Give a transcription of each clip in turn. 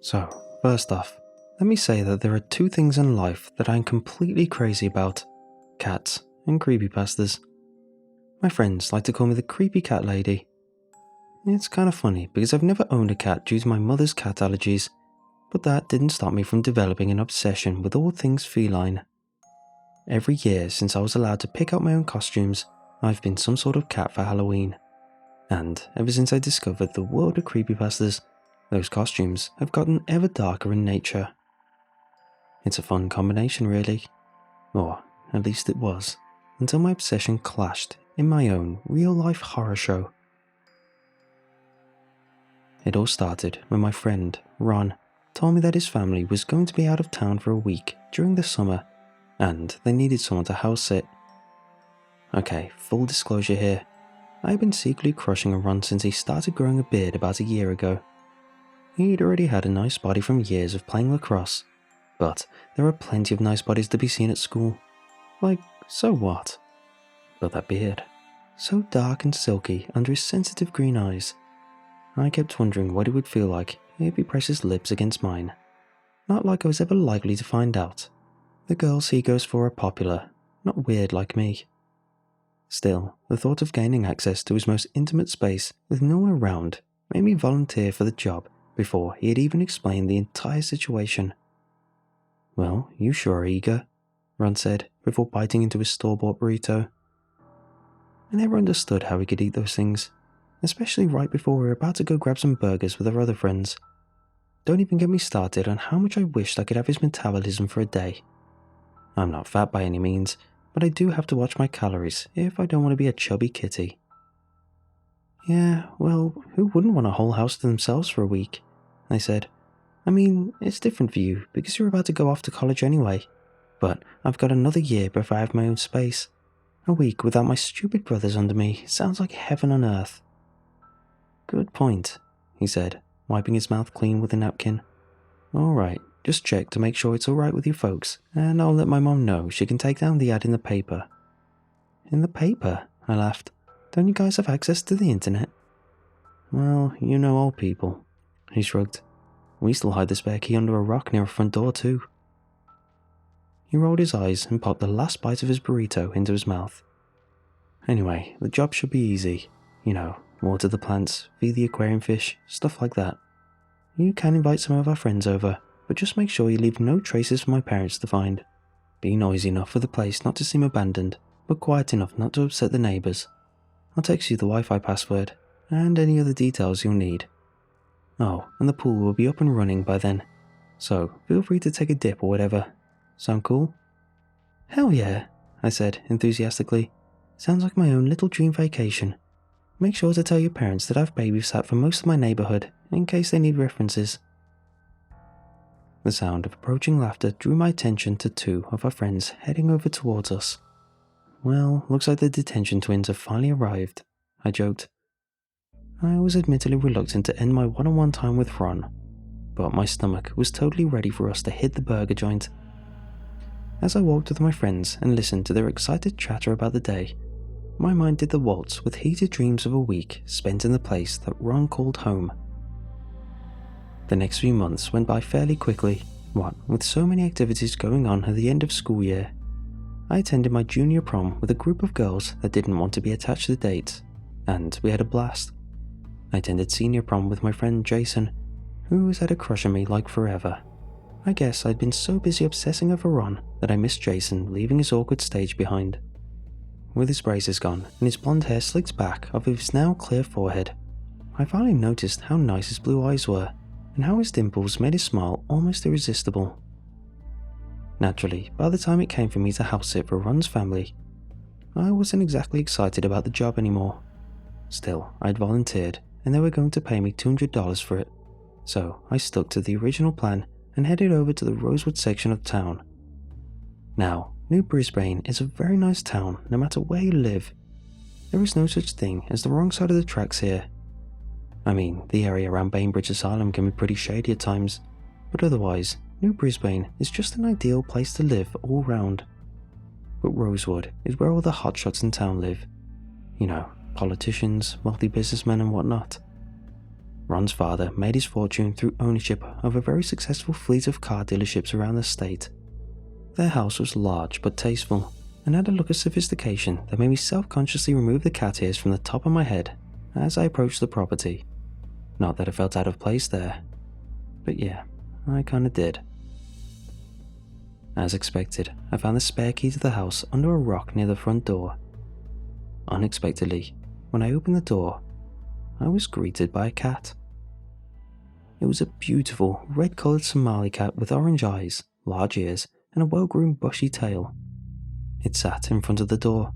So, first off, let me say that there are two things in life that I'm completely crazy about: cats and creepypastas. My friends like to call me the creepy cat lady. It's kind of funny because I've never owned a cat due to my mother's cat allergies, but that didn't stop me from developing an obsession with all things feline. Every year since I was allowed to pick out my own costumes, I've been some sort of cat for Halloween. And ever since I discovered the world of creepypastas, those costumes have gotten ever darker in nature. It's a fun combination, really. Or at least it was, until my obsession clashed in my own real-life horror show. It all started when my friend, Ron, told me that his family was going to be out of town for a week during the summer, and they needed someone to house sit. Okay, full disclosure here, I've been secretly crushing on Ron since he started growing a beard about a year ago. He'd already had a nice body from years of playing lacrosse, but there are plenty of nice bodies to be seen at school. Like, so what? But that beard, so dark and silky under his sensitive green eyes. I kept wondering what it would feel like if he pressed his lips against mine. Not like I was ever likely to find out. The girls he goes for are popular, not weird like me. Still, the thought of gaining access to his most intimate space with no one around made me volunteer for the job before he had even explained the entire situation. "Well, you sure are eager," Ron said before biting into his store-bought burrito. I never understood how he could eat those things, especially right before we were about to go grab some burgers with our other friends. Don't even get me started on how much I wished I could have his metabolism for a day. I'm not fat by any means, but I do have to watch my calories if I don't want to be a chubby kitty. "Yeah, well, who wouldn't want a whole house to themselves for a week?" I said. "I mean, it's different for you because you're about to go off to college anyway, but I've got another year before I have my own space. A week without my stupid brothers under me sounds like heaven on earth." "Good point," he said, wiping his mouth clean with a napkin. "Alright, just check to make sure it's alright with you folks, and I'll let my mom know she can take down the ad in the paper." "In the paper?" I laughed. "Don't you guys have access to the internet?" "Well, you know old people," he shrugged. "We still hide the spare key under a rock near our front door too." He rolled his eyes and popped the last bite of his burrito into his mouth. "Anyway, the job should be easy. You know, water the plants, feed the aquarium fish, stuff like that. You can invite some of our friends over, but just make sure you leave no traces for my parents to find. Be noisy enough for the place not to seem abandoned, but quiet enough not to upset the neighbours. I'll text you the Wi-Fi password, and any other details you'll need. Oh, and the pool will be up and running by then, so feel free to take a dip or whatever. Sound cool?" "Hell yeah," I said enthusiastically. "Sounds like my own little dream vacation. Make sure to tell your parents that I've babysat for most of my neighbourhood, in case they need references." The sound of approaching laughter drew my attention to two of our friends heading over towards us. "Well, looks like the detention twins have finally arrived," I joked. I was admittedly reluctant to end my one-on-one time with Ron, but my stomach was totally ready for us to hit the burger joint. As I walked with my friends and listened to their excited chatter about the day, my mind did the waltz with heated dreams of a week spent in the place that Ron called home. The next few months went by fairly quickly, what with so many activities going on at the end of school year. I attended my junior prom with a group of girls that didn't want to be attached to dates, and we had a blast. I attended senior prom with my friend Jason, who has had a crush on me like forever. I guess I'd been so busy obsessing over Ron that I missed Jason leaving his awkward stage behind. With his braces gone and his blonde hair slicked back off of his now clear forehead, I finally noticed how nice his blue eyes were and how his dimples made his smile almost irresistible. Naturally, by the time it came for me to house sit for Ron's family, I wasn't exactly excited about the job anymore. Still, I'd volunteered and they were going to pay me $200 for it, so I stuck to the original plan and headed over to the Rosewood section of town. Now, New Brisbane is a very nice town no matter where you live. There is no such thing as the wrong side of the tracks here. I mean, the area around Bainbridge Asylum can be pretty shady at times, but otherwise, New Brisbane is just an ideal place to live all round. But Rosewood is where all the hotshots in town live. You know, politicians, wealthy businessmen and whatnot. Ron's father made his fortune through ownership of a very successful fleet of car dealerships around the state. Their house was large but tasteful, and had a look of sophistication that made me self-consciously remove the cat ears from the top of my head as I approached the property. Not that it felt out of place there, but yeah, I kinda did. As expected, I found the spare key to the house under a rock near the front door. Unexpectedly, when I opened the door, I was greeted by a cat. It was a beautiful, red-coloured Somali cat with orange eyes, large ears, and a well-groomed bushy tail. It sat in front of the door,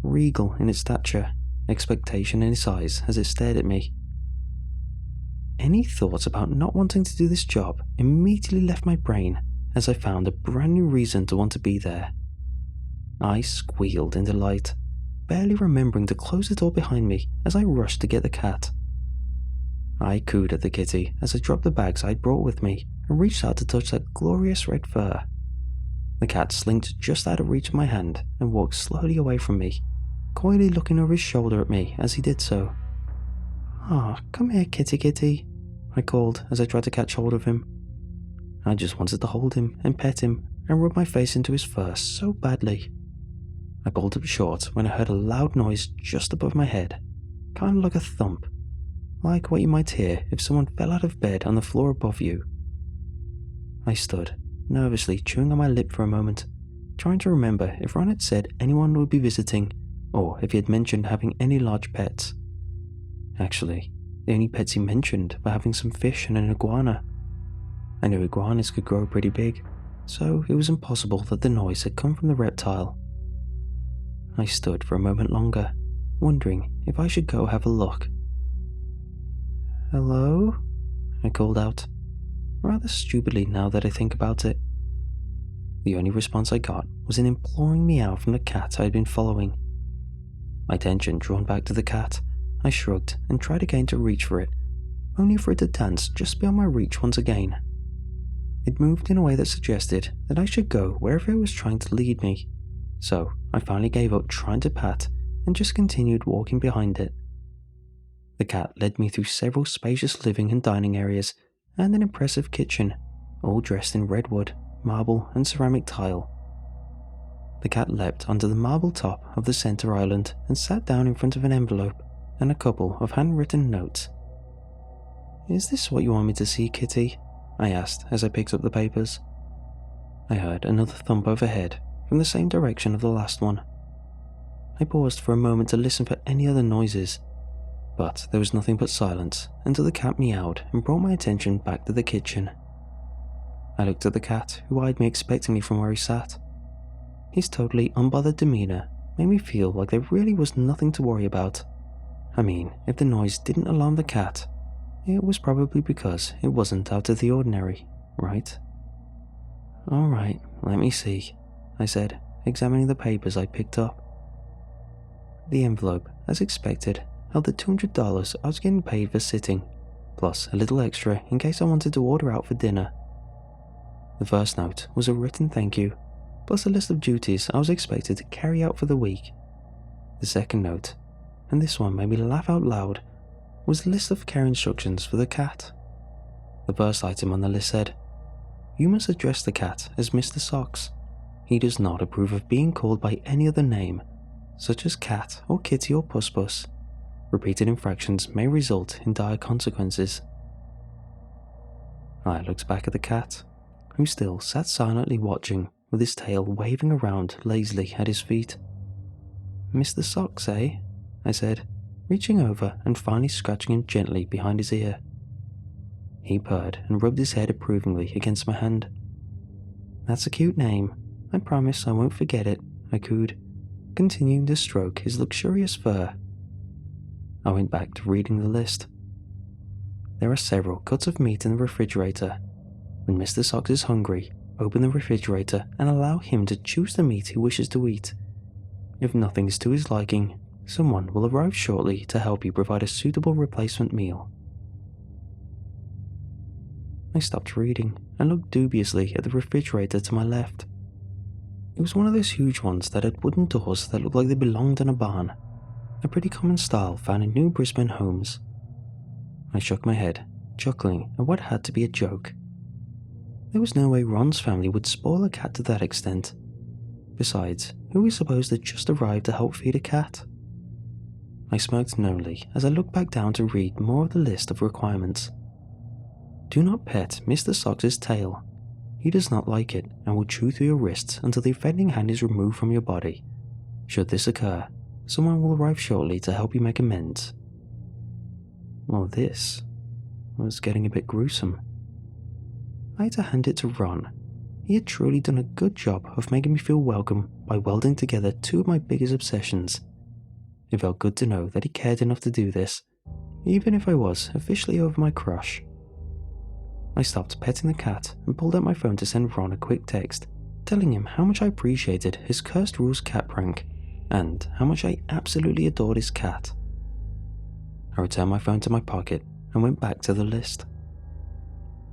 regal in its stature, expectation in its eyes as it stared at me. Any thoughts about not wanting to do this job immediately left my brain as I found a brand new reason to want to be there. I squealed in delight, barely remembering to close the door behind me as I rushed to get the cat. I cooed at the kitty as I dropped the bags I'd brought with me and reached out to touch that glorious red fur. The cat slinked just out of reach of my hand and walked slowly away from me, coyly looking over his shoulder at me as he did so. "Ah, come here, kitty kitty," I called as I tried to catch hold of him. I just wanted to hold him and pet him and rub my face into his fur so badly. I pulled up short when I heard a loud noise just above my head, kind of like a thump, like what you might hear if someone fell out of bed on the floor above you. I stood, nervously chewing on my lip for a moment, trying to remember if Ron had said anyone would be visiting, or if he had mentioned having any large pets. Actually, the only pets he mentioned were having some fish and an iguana. I knew iguanas could grow pretty big, so it was impossible that the noise had come from the reptile. I stood for a moment longer, wondering if I should go have a look. "Hello?" I called out, rather stupidly now that I think about it. The only response I got was an imploring meow from the cat I had been following. My attention drawn back to the cat, I shrugged and tried again to reach for it, only for it to dance just beyond my reach once again. It moved in a way that suggested that I should go wherever it was trying to lead me, so I finally gave up trying to pat and just continued walking behind it. The cat led me through several spacious living and dining areas and an impressive kitchen, all dressed in redwood, marble and ceramic tile. The cat leapt onto the marble top of the center island and sat down in front of an envelope and a couple of handwritten notes. "Is this what you want me to see, kitty?" I asked as I picked up the papers. I heard another thump overhead from the same direction of the last one. I paused for a moment to listen for any other noises, but there was nothing but silence until the cat meowed and brought my attention back to the kitchen. I looked at the cat, who eyed me expectantly from where he sat. His totally unbothered demeanor made me feel like there really was nothing to worry about. I mean, if the noise didn't alarm the cat, it was probably because it wasn't out of the ordinary, right? "Alright, let me see," I said, examining the papers I picked up. The envelope, as expected, held the $200 I was getting paid for sitting, plus a little extra in case I wanted to order out for dinner. The first note was a written thank you, plus a list of duties I was expected to carry out for the week. The second note, and this one made me laugh out loud, was a list of care instructions for the cat. The first item on the list said, "You must address the cat as Mr. Socks. He does not approve of being called by any other name, such as cat or kitty or puss puss. Repeated infractions may result in dire consequences." I looked back at the cat, who still sat silently watching with his tail waving around lazily at his feet. "Mr. Socks, eh?" I said, reaching over and finally scratching him gently behind his ear. He purred and rubbed his head approvingly against my hand. "That's a cute name. I promise I won't forget it," I cooed, continuing to stroke his luxurious fur. I went back to reading the list. There are several cuts of meat in the refrigerator. When Mr. Socks is hungry, open the refrigerator and allow him to choose the meat he wishes to eat. If nothing is to his liking, someone will arrive shortly to help you provide a suitable replacement meal. I stopped reading and looked dubiously at the refrigerator to my left. It was one of those huge ones that had wooden doors that looked like they belonged in a barn, a pretty common style found in New Brisbane homes. I shook my head, chuckling at what had to be a joke. There was no way Ron's family would spoil a cat to that extent. Besides, who is supposed to just arrive to help feed a cat? I smirked knowingly as I looked back down to read more of the list of requirements. Do not pet Mr. Socks's tail. He does not like it and will chew through your wrists until the offending hand is removed from your body. Should this occur, someone will arrive shortly to help you make amends. Well, this was getting a bit gruesome. I had to hand it to Ron. He had truly done a good job of making me feel welcome by welding together two of my biggest obsessions. It felt good to know that he cared enough to do this, even if I was officially over my crush. I stopped petting the cat and pulled out my phone to send Ron a quick text, telling him how much I appreciated his Cursed Rules cat prank, and how much I absolutely adored his cat. I returned my phone to my pocket and went back to the list.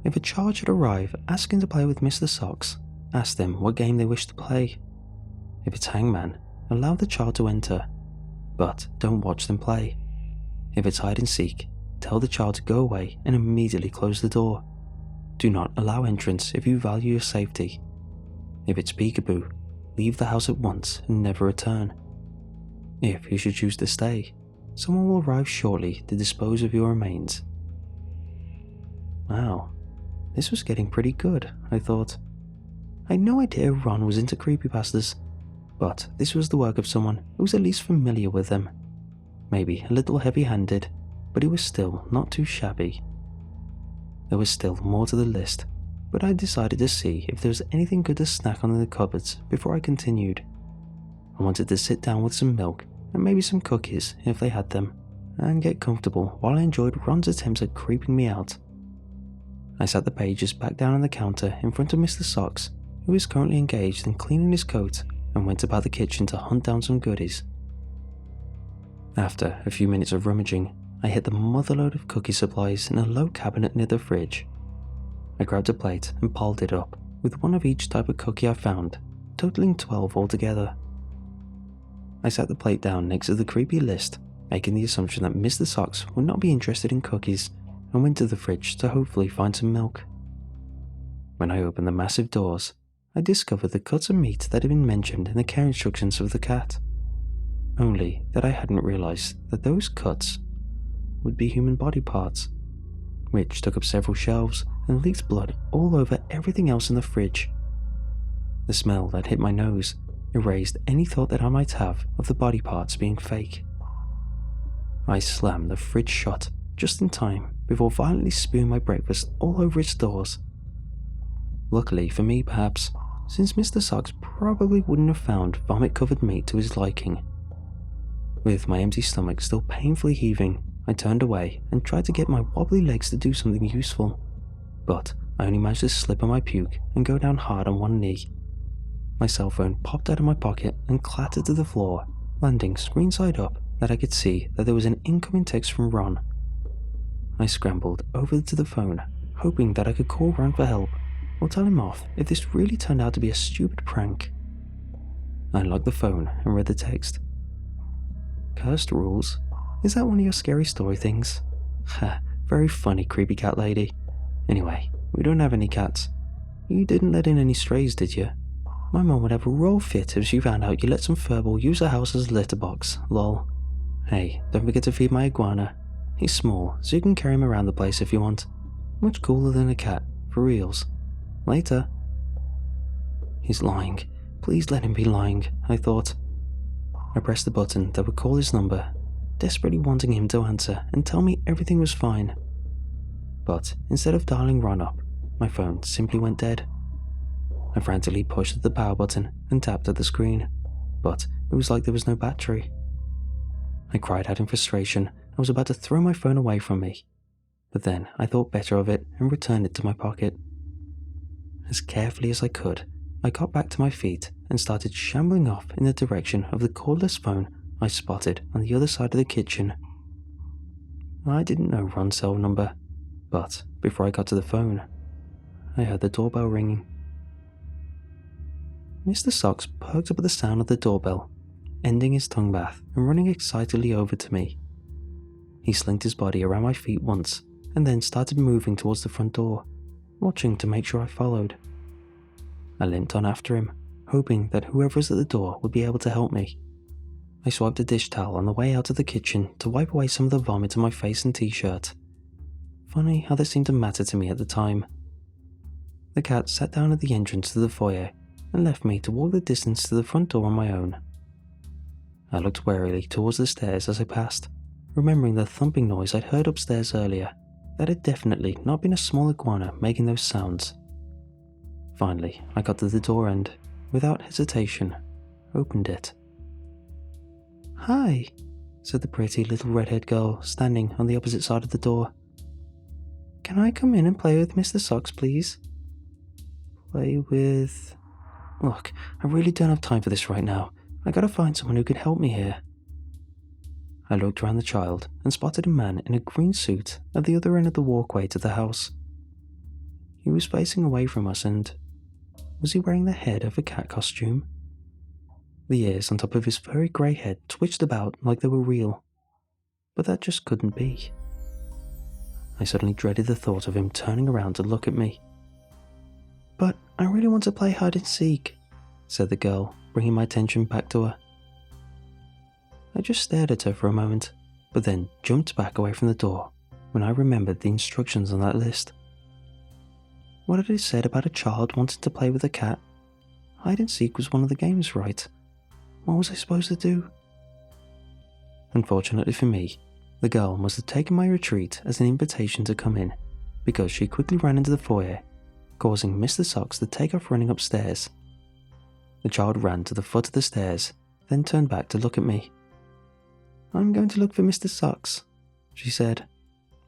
If a child should arrive asking to play with Mr. Socks, ask them what game they wish to play. If it's Hangman, allow the child to enter, but don't watch them play. If it's hide and seek, tell the child to go away and immediately close the door. Do not allow entrance if you value your safety. If it's peekaboo, leave the house at once and never return. If you should choose to stay, someone will arrive shortly to dispose of your remains. Wow, this was getting pretty good, I thought. I had no idea Ron was into creepypastas, but this was the work of someone who was at least familiar with them. Maybe a little heavy-handed, but it was still not too shabby. There was still more to the list, but I decided to see if there was anything good to snack on in the cupboards before I continued. I wanted to sit down with some milk and maybe some cookies if they had them, and get comfortable while I enjoyed Ron's attempts at creeping me out. I sat the pages back down on the counter in front of Mr. Socks, who is currently engaged in cleaning his coat, and went about the kitchen to hunt down some goodies. After a few minutes of rummaging, I hit the motherload of cookie supplies in a low cabinet near the fridge. I grabbed a plate and piled it up, with one of each type of cookie I found, totaling 12 altogether. I sat the plate down next to the creepy list, making the assumption that Mr. Socks would not be interested in cookies, and went to the fridge to hopefully find some milk. When I opened the massive doors, I discovered the cuts of meat that had been mentioned in the care instructions of the cat. Only that I hadn't realized that those cuts would be human body parts, which took up several shelves and leaked blood all over everything else in the fridge. The smell that hit my nose erased any thought that I might have of the body parts being fake. I slammed the fridge shut just in time before violently spewing my breakfast all over its doors. Luckily for me perhaps, since Mr. Socks probably wouldn't have found vomit-covered meat to his liking. With my empty stomach still painfully heaving, I turned away and tried to get my wobbly legs to do something useful, but I only managed to slip on my puke and go down hard on one knee. My cell phone popped out of my pocket and clattered to the floor, landing screen side up that I could see that there was an incoming text from Ron. I scrambled over to the phone, hoping that I could call Ron for help, or tell him off if this really turned out to be a stupid prank. I unlocked the phone and read the text. Cursed Rules? Is that one of your scary story things? Ha, very funny, creepy cat lady. Anyway, we don't have any cats. You didn't let in any strays, did you? My mom would have a royal fit if she found out you let some furball use her house as a litter box, lol. Hey, don't forget to feed my iguana. He's small, so you can carry him around the place if you want. Much cooler than a cat, for reals. Later. He's lying. Please let him be lying, I thought. I pressed the button that would call his number, desperately wanting him to answer and tell me everything was fine. But instead of dialing Ron up, my phone simply went dead. I frantically pushed the power button and tapped at the screen, but it was like there was no battery. I cried out in frustration and was about to throw my phone away from me, but then I thought better of it and returned it to my pocket. As carefully as I could, I got back to my feet and started shambling off in the direction of the cordless phone I spotted on the other side of the kitchen. I didn't know Ron's cell number, but before I got to the phone, I heard the doorbell ringing. Mr. Socks perked up at the sound of the doorbell, ending his tongue bath and running excitedly over to me. He slinked his body around my feet once and then started moving towards the front door, watching to make sure I followed. I limped on after him, hoping that whoever was at the door would be able to help me. I swiped a dish towel on the way out of the kitchen to wipe away some of the vomit on my face and t-shirt. Funny how that seemed to matter to me at the time. The cat sat down at the entrance to the foyer and left me to walk the distance to the front door on my own. I looked warily towards the stairs as I passed, remembering the thumping noise I'd heard upstairs earlier. That had definitely not been a small iguana making those sounds. Finally, I got to the door and, without hesitation, opened it. "Hi," said the pretty little redhead girl standing on the opposite side of the door. "Can I come in and play with Mr. Socks, please?" Play with... Look, I really don't have time for this right now. I gotta find someone who can help me here. I looked around the child and spotted a man in a green suit at the other end of the walkway to the house. He was facing away from us and... was he wearing the head of a cat costume? The ears on top of his furry grey head twitched about like they were real. But that just couldn't be. I suddenly dreaded the thought of him turning around to look at me. "But I really want to play hide and seek," said the girl, bringing my attention back to her. I just stared at her for a moment, but then jumped back away from the door when I remembered the instructions on that list. What had it said about a child wanting to play with a cat? Hide and seek was one of the games, right? What was I supposed to do? Unfortunately for me, the girl must have taken my retreat as an invitation to come in, because she quickly ran into the foyer, causing Mr. Socks to take off running upstairs. The child ran to the foot of the stairs, then turned back to look at me. "I'm going to look for Mr. Socks," she said.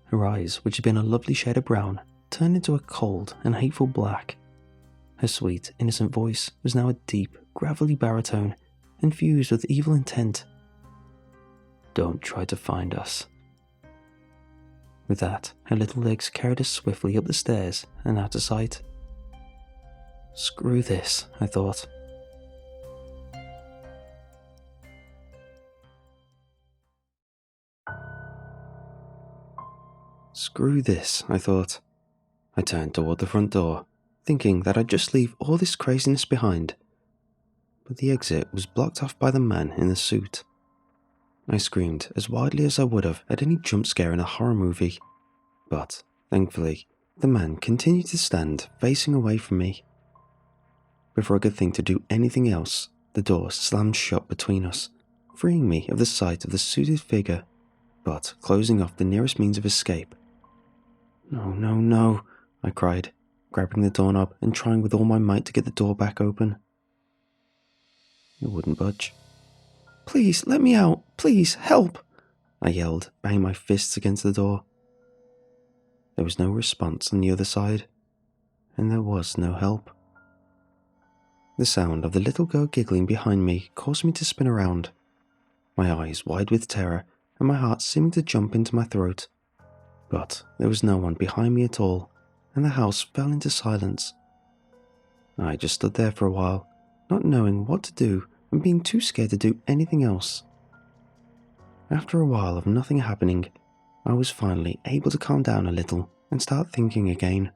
Her eyes, which had been a lovely shade of brown, turned into a cold and hateful black. Her sweet, innocent voice was now a deep, gravelly baritone, infused with evil intent. "Don't try to find us." With that, her little legs carried us swiftly up the stairs and out of sight. Screw this, I thought. Screw this, I thought. I turned toward the front door, thinking that I'd just leave all this craziness behind. But the exit was blocked off by the man in the suit. I screamed as wildly as I would have at any jump scare in a horror movie. But, thankfully, the man continued to stand facing away from me. Before I could think to do anything else, the door slammed shut between us, freeing me of the sight of the suited figure, but closing off the nearest means of escape. "No, no, no," I cried, grabbing the doorknob and trying with all my might to get the door back open. It wouldn't budge. "Please, let me out! Please, help!" I yelled, banging my fists against the door. There was no response on the other side, and there was no help. The sound of the little girl giggling behind me caused me to spin around, my eyes wide with terror and my heart seeming to jump into my throat. But there was no one behind me at all, and the house fell into silence. I just stood there for a while, not knowing what to do and being too scared to do anything else. After a while of nothing happening, I was finally able to calm down a little and start thinking again.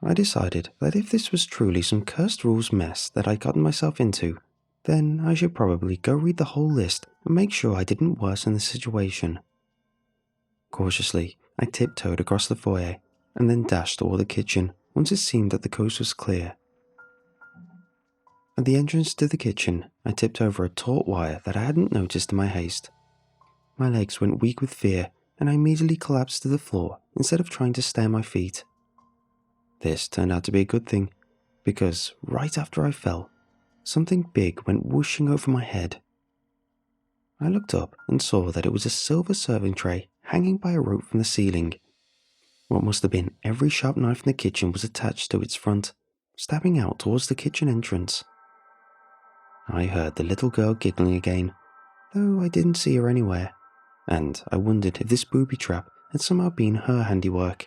I decided that if this was truly some cursed rules mess that I'd gotten myself into, then I should probably go read the whole list and make sure I didn't worsen the situation. Cautiously, I tiptoed across the foyer and then dashed toward the kitchen once it seemed that the coast was clear. At the entrance to the kitchen, I tipped over a taut wire that I hadn't noticed in my haste. My legs went weak with fear and I immediately collapsed to the floor instead of trying to stay on my feet. This turned out to be a good thing, because right after I fell, something big went whooshing over my head. I looked up and saw that it was a silver serving tray hanging by a rope from the ceiling. What must have been every sharp knife in the kitchen was attached to its front, stabbing out towards the kitchen entrance. I heard the little girl giggling again, though I didn't see her anywhere, and I wondered if this booby trap had somehow been her handiwork.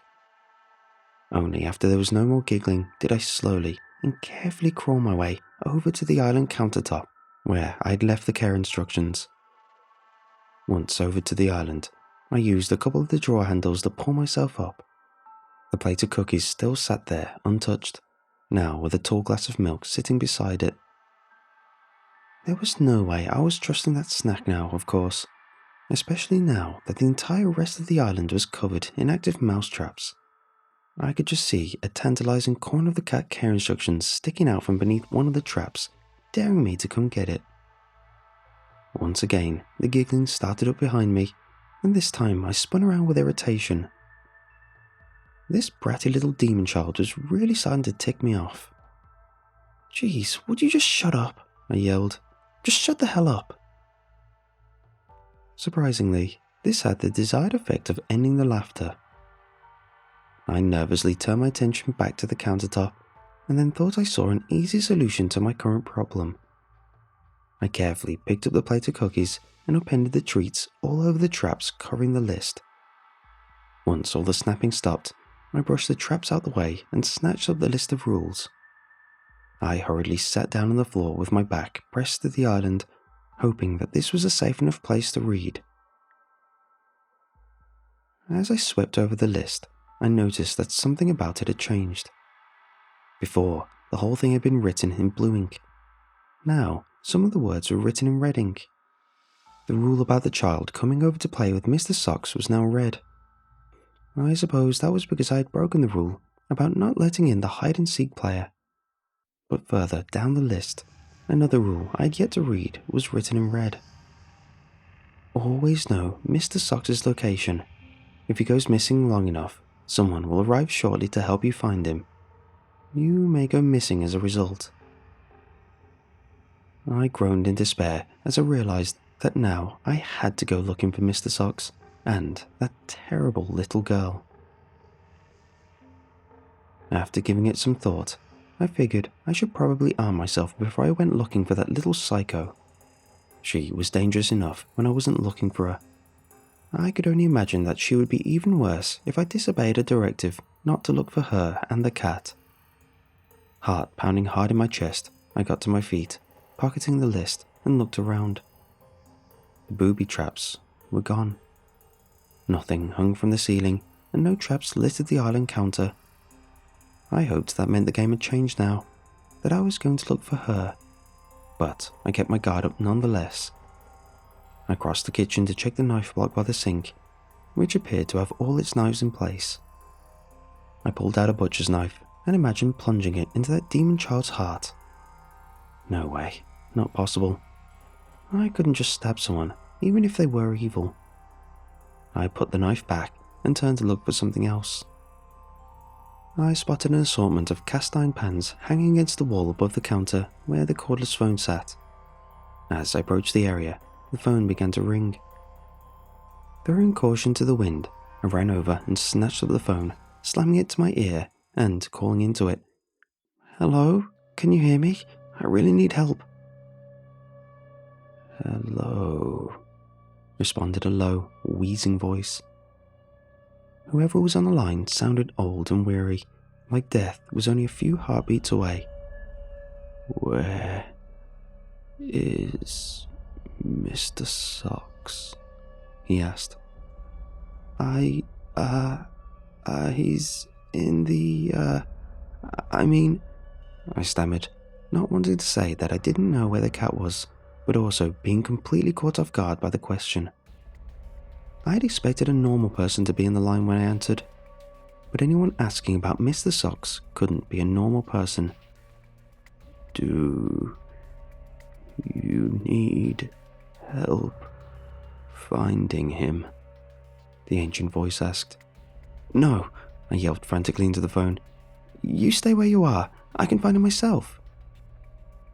Only after there was no more giggling did I slowly and carefully crawl my way over to the island countertop where I had left the care instructions. Once over to the island, I used a couple of the drawer handles to pull myself up. The plate of cookies still sat there, untouched, now with a tall glass of milk sitting beside it. There was no way I was trusting that snack now, of course, especially now that the entire rest of the island was covered in active mouse traps. I could just see a tantalizing corner of the cat care instructions sticking out from beneath one of the traps, daring me to come get it. Once again, the giggling started up behind me, and this time I spun around with irritation. This bratty little demon child was really starting to tick me off. "Jeez, would you just shut up?" I yelled. "Just shut the hell up." Surprisingly, this had the desired effect of ending the laughter. I nervously turned my attention back to the countertop and then thought I saw an easy solution to my current problem. I carefully picked up the plate of cookies and appended the treats all over the traps covering the list. Once all the snapping stopped, I brushed the traps out the way and snatched up the list of rules. I hurriedly sat down on the floor with my back pressed to the island, hoping that this was a safe enough place to read. As I swept over the list, I noticed that something about it had changed. Before, the whole thing had been written in blue ink. Now, some of the words were written in red ink. The rule about the child coming over to play with Mr. Socks was now red. I suppose that was because I had broken the rule about not letting in the hide-and-seek player. But further down the list, another rule I had yet to read was written in red. Always know Mr. Socks' location. If he goes missing long enough, someone will arrive shortly to help you find him. You may go missing as a result. I groaned in despair as I realized that now I had to go looking for Mr. Socks and that terrible little girl. After giving it some thought, I figured I should probably arm myself before I went looking for that little psycho. She was dangerous enough when I wasn't looking for her. I could only imagine that she would be even worse if I disobeyed a directive not to look for her and the cat. Heart pounding hard in my chest, I got to my feet, pocketing the list, and looked around. The booby traps were gone. Nothing hung from the ceiling, and no traps littered the island counter. I hoped that meant the game had changed now, that I was going to look for her, but I kept my guard up nonetheless. I crossed the kitchen to check the knife block by the sink, which appeared to have all its knives in place. I pulled out a butcher's knife and imagined plunging it into that demon child's heart. No way, not possible. I couldn't just stab someone, even if they were evil. I put the knife back and turned to look for something else. I spotted an assortment of cast iron pans hanging against the wall above the counter where the cordless phone sat. As I approached the area, the phone began to ring. Throwing caution to the wind, I ran over and snatched up the phone, slamming it to my ear and calling into it. "Hello? Can you hear me? I really need help." "Hello," responded a low, wheezing voice. Whoever was on the line sounded old and weary, like death was only a few heartbeats away. "Where is Mr. Socks?" he asked. He's in the, I stammered, not wanting to say that I didn't know where the cat was, but also being completely caught off guard by the question. I had expected a normal person to be in the line when I entered, but anyone asking about Mr. Socks couldn't be a normal person. "Do you need help finding him?" the ancient voice asked. "No," I yelled frantically into the phone. "You stay where you are. I can find him myself."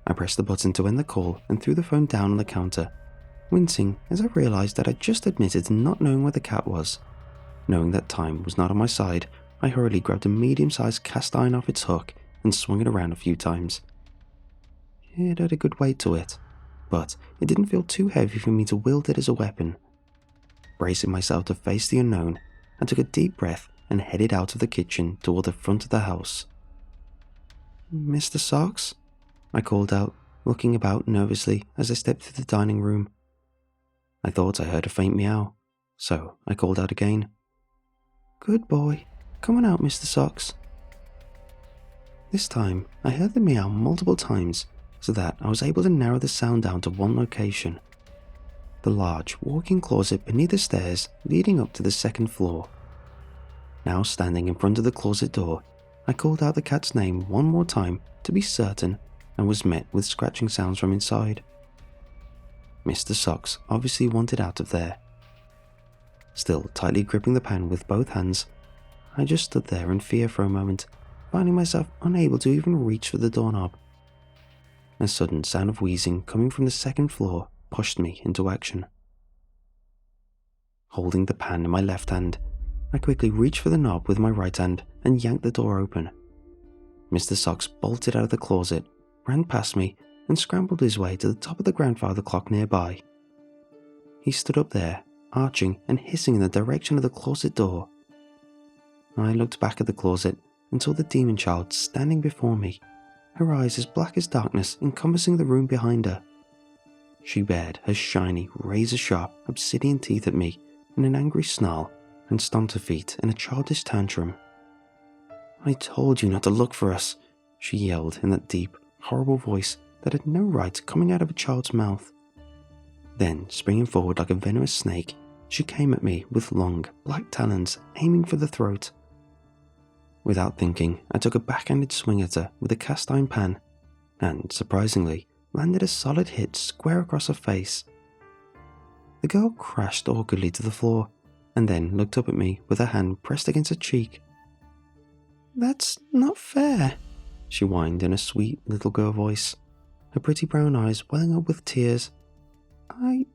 I pressed the button to end the call and threw the phone down on the counter, wincing as I realized that I'd just admitted to not knowing where the cat was. Knowing that time was not on my side, I hurriedly grabbed a medium-sized cast iron off its hook and swung it around a few times. It had a good weight to it, but it didn't feel too heavy for me to wield it as a weapon. Bracing myself to face the unknown, I took a deep breath and headed out of the kitchen toward the front of the house. "Mr. Socks?" I called out, looking about nervously as I stepped through the dining room. I thought I heard a faint meow, So I called out again. "Good boy. Come on out, Mr. Socks." This time, I heard the meow multiple times so that I was able to narrow the sound down to one location. The large walk-in closet beneath the stairs leading up to the second floor. Now standing in front of the closet door, I called out the cat's name one more time to be certain and was met with scratching sounds from inside. Mr. Socks obviously wanted out of there. Still tightly gripping the pan with both hands, I just stood there in fear for a moment, finding myself unable to even reach for the doorknob. A sudden sound of wheezing coming from the second floor pushed me into action. Holding the pan in my left hand, I quickly reached for the knob with my right hand and yanked the door open. Mr. Socks bolted out of the closet, ran past me, and scrambled his way to the top of the grandfather clock nearby. He stood up there, arching and hissing in the direction of the closet door. I looked back at the closet and saw the demon child standing before me, her eyes as black as darkness encompassing the room behind her. She bared her shiny, razor-sharp obsidian teeth at me in an angry snarl and stomped her feet in a childish tantrum. "I told you not to look for us," she yelled in that deep, horrible voice that had no right coming out of a child's mouth. Then, springing forward like a venomous snake, she came at me with long, black talons aiming for the throat. Without thinking, I took a backhanded swing at her with a cast-iron pan and, surprisingly, landed a solid hit square across her face. The girl crashed awkwardly to the floor and then looked up at me with her hand pressed against her cheek. "That's not fair," she whined in a sweet little girl voice, her pretty brown eyes welling up with tears. "I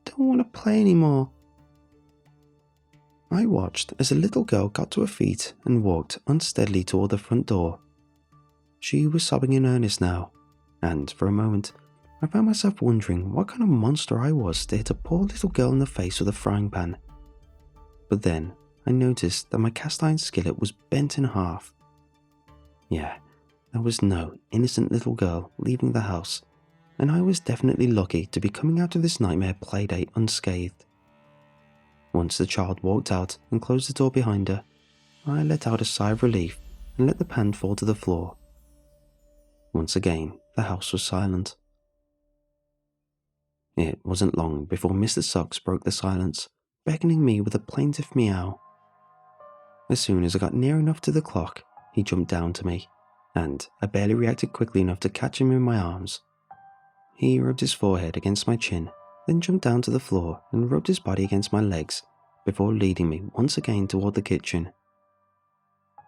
don't want to play anymore." I watched as the little girl got to her feet and walked unsteadily toward the front door. She was sobbing in earnest now, and for a moment I found myself wondering what kind of monster I was to hit a poor little girl in the face with a frying pan. But then I noticed that my cast iron skillet was bent in half. Yeah, there was no innocent little girl leaving the house, and I was definitely lucky to be coming out of this nightmare playdate unscathed. Once the child walked out and closed the door behind her, I let out a sigh of relief and let the pan fall to the floor. Once again, the house was silent. It wasn't long before Mr. Socks broke the silence, beckoning me with a plaintive meow. As soon as I got near enough to the clock, he jumped down to me, and I barely reacted quickly enough to catch him in my arms. He rubbed his forehead against my chin, then jumped down to the floor and rubbed his body against my legs before leading me once again toward the kitchen.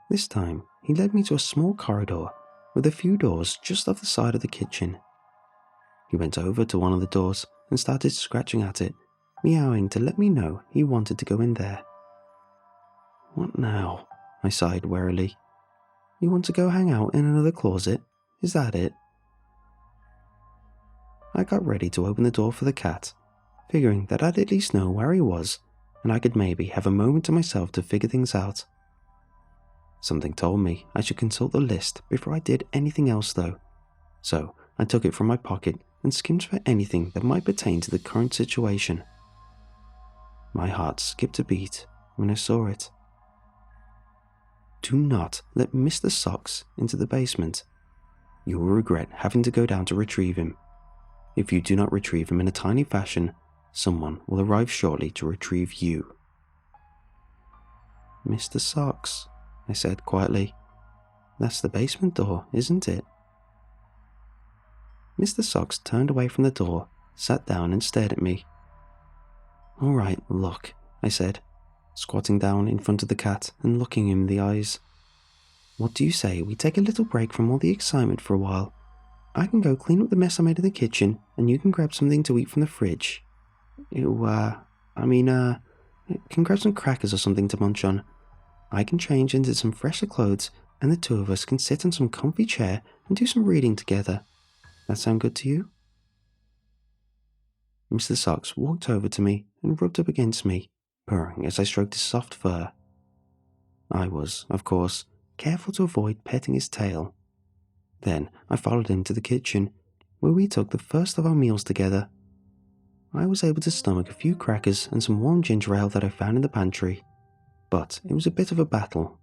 This time, he led me to a small corridor with a few doors just off the side of the kitchen. He went over to one of the doors and started scratching at it, meowing to let me know he wanted to go in there. "What now?" I sighed wearily. "You want to go hang out in another closet? Is that it?" I got ready to open the door for the cat, figuring that I'd at least know where he was and I could maybe have a moment to myself to figure things out. Something told me I should consult the list before I did anything else though, so I took it from my pocket and skimmed for anything that might pertain to the current situation. My heart skipped a beat when I saw it. "Do not let Mr. Socks into the basement. You will regret having to go down to retrieve him. If you do not retrieve him in a timely fashion, someone will arrive shortly to retrieve you." "Mr. Socks," I said quietly. "That's the basement door, isn't it?" Mr. Socks turned away from the door, sat down and stared at me. "All right, look," I said, squatting down in front of the cat and looking him in the eyes. "What do you say we take a little break from all the excitement for a while? I can go clean up the mess I made in the kitchen, and you can grab something to eat from the fridge. Can grab some crackers or something to munch on. I can change into some fresher clothes, and the two of us can sit on some comfy chair and do some reading together. That sound good to you?" Mr. Socks walked over to me and rubbed up against me, purring as I stroked his soft fur. I was, of course, careful to avoid petting his tail. Then I followed him to the kitchen, where we took the first of our meals together. I was able to stomach a few crackers and some warm ginger ale that I found in the pantry, but it was a bit of a battle.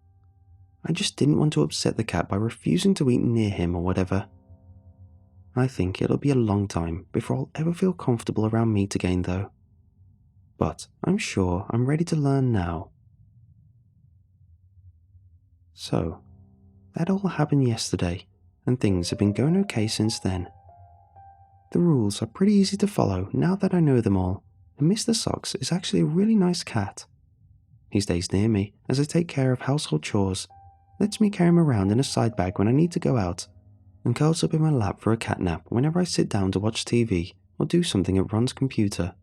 I just didn't want to upset the cat by refusing to eat near him or whatever. I think it'll be a long time before I'll ever feel comfortable around meat again though. But I'm sure I'm ready to learn now. So, that all happened yesterday, and things have been going okay since then. The rules are pretty easy to follow now that I know them all, and Mr. Socks is actually a really nice cat. He stays near me as I take care of household chores, lets me carry him around in a side bag when I need to go out, and curls up in my lap for a cat nap whenever I sit down to watch TV or do something at Ron's computer.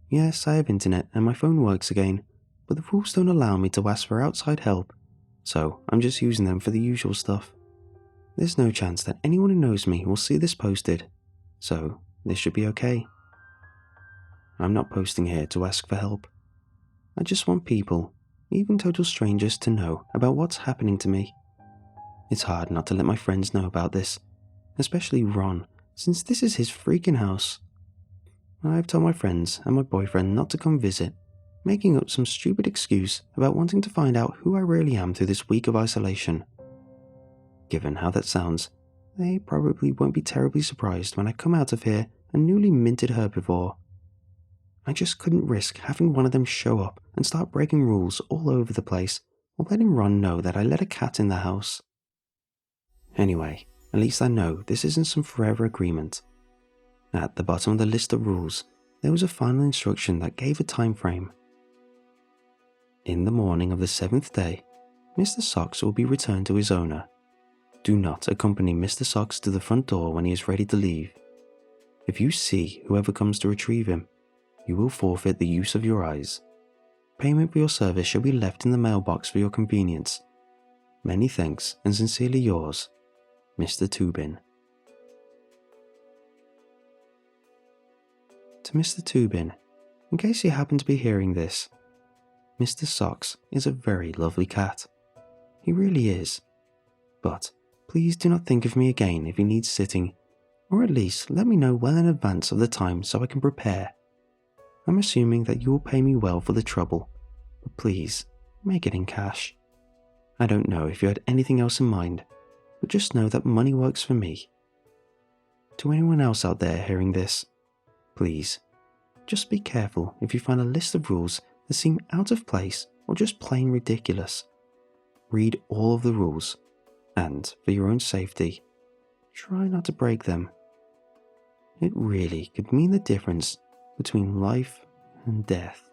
Yes, I have internet and my phone works again, but the rules don't allow me to ask for outside help, so I'm just using them for the usual stuff. There's no chance that anyone who knows me will see this posted, so this should be okay. I'm not posting here to ask for help. I just want people, even total strangers, to know about what's happening to me. It's hard not to let my friends know about this, especially Ron, since this is his freaking house. I've told my friends and my boyfriend not to come visit, making up some stupid excuse about wanting to find out who I really am through this week of isolation. Given how that sounds, they probably won't be terribly surprised when I come out of here a newly minted herbivore. I just couldn't risk having one of them show up and start breaking rules all over the place, or letting Ron know that I let a cat in the house. Anyway, at least I know this isn't some forever agreement. At the bottom of the list of rules, there was a final instruction that gave a time frame. In the morning of the 7th day, Mr. Socks will be returned to his owner. Do not accompany Mr. Socks to the front door when he is ready to leave. If you see whoever comes to retrieve him, you will forfeit the use of your eyes. Payment for your service shall be left in the mailbox for your convenience. Many thanks, and sincerely yours, Mr. Tubin. To Mr. Tubin, in case you happen to be hearing this, Mr. Socks is a very lovely cat. He really is. But please do not think of me again if he needs sitting, or at least let me know well in advance of the time so I can prepare. I'm assuming that you will pay me well for the trouble, but please, make it in cash. I don't know if you had anything else in mind, but just know that money works for me. To anyone else out there hearing this, please, just be careful if you find a list of rules that seem out of place or just plain ridiculous. Read all of the rules, and for your own safety, try not to break them. It really could mean the difference between life and death.